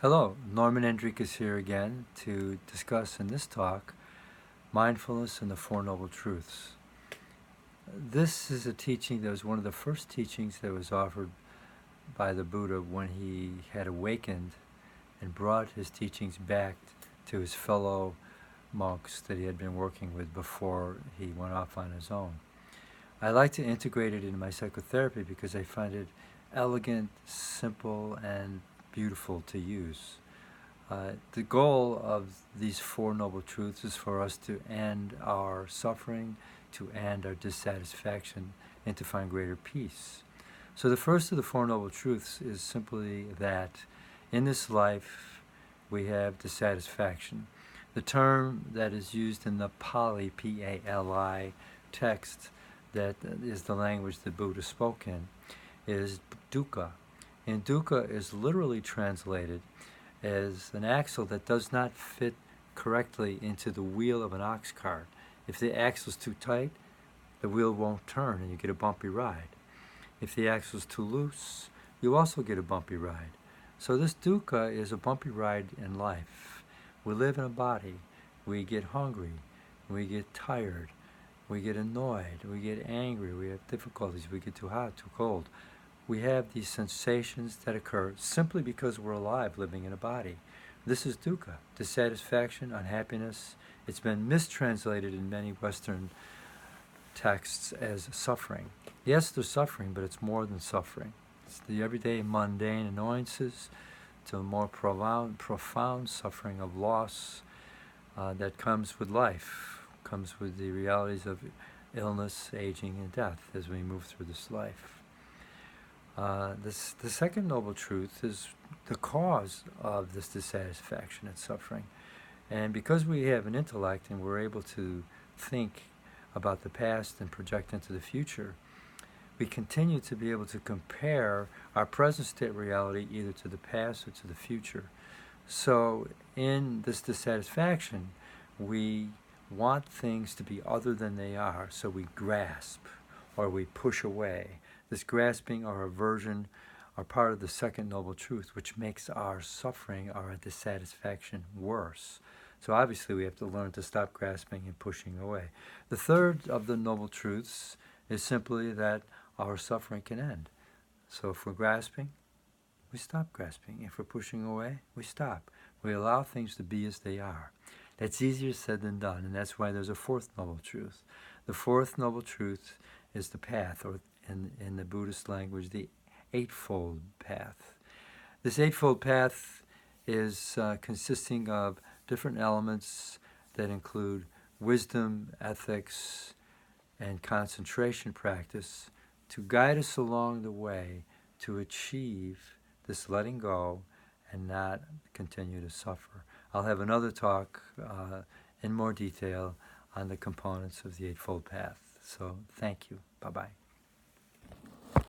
Hello, Norman Enriquez here again to discuss in this talk mindfulness and the Four Noble Truths. This is a teaching that was one of the first teachings that was offered by the Buddha when he had awakened and brought his teachings back to his fellow monks that he had been working with before he went off on his own. I like to integrate it into my psychotherapy because I find it elegant, simple, and beautiful to use. The goal of these Four Noble Truths is for us to end our suffering, to end our dissatisfaction, and to find greater peace. So the first of the Four Noble Truths is simply that in this life we have dissatisfaction. The term that is used in the Pali, P-A-L-I, text that is the language the Buddha spoke in is dukkha. And dukkha is literally translated as an axle that does not fit correctly into the wheel of an ox cart. If the axle is too tight, the wheel won't turn and you get a bumpy ride. If the axle is too loose, you also get a bumpy ride. So this dukkha is a bumpy ride in life. We live in a body. We get hungry. We get tired. We get annoyed. We get angry. We have difficulties. We get too hot, too cold. We have these sensations that occur simply because we're alive living in a body. This is dukkha, dissatisfaction, unhappiness. It's been mistranslated in many Western texts as suffering. Yes, there's suffering, but it's more than suffering. It's the everyday mundane annoyances to a more profound suffering of loss that comes with life, comes with the realities of illness, aging, and death as we move through this life. The second noble truth is the cause of this dissatisfaction and suffering. And because we have an intellect and we're able to think about the past and project into the future, we continue to be able to compare our present state reality either to the past or to the future. So in this dissatisfaction, we want things to be other than they are, so we grasp or we push away. This grasping or aversion are part of the second noble truth, which makes our suffering or our dissatisfaction worse. So obviously we have to learn to stop grasping and pushing away. The third of the noble truths is simply that our suffering can end. So if we're grasping, we stop grasping. If we're pushing away, we stop. We allow things to be as they are. That's easier said than done, and that's why there's a fourth noble truth. The fourth noble truth is the path, or in the Buddhist language, the Eightfold Path. This Eightfold Path is consisting of different elements that include wisdom, ethics, and concentration practice to guide us along the way to achieve this letting go and not continue to suffer. I'll have another talk in more detail on the components of the Eightfold Path. So thank you. Bye-bye.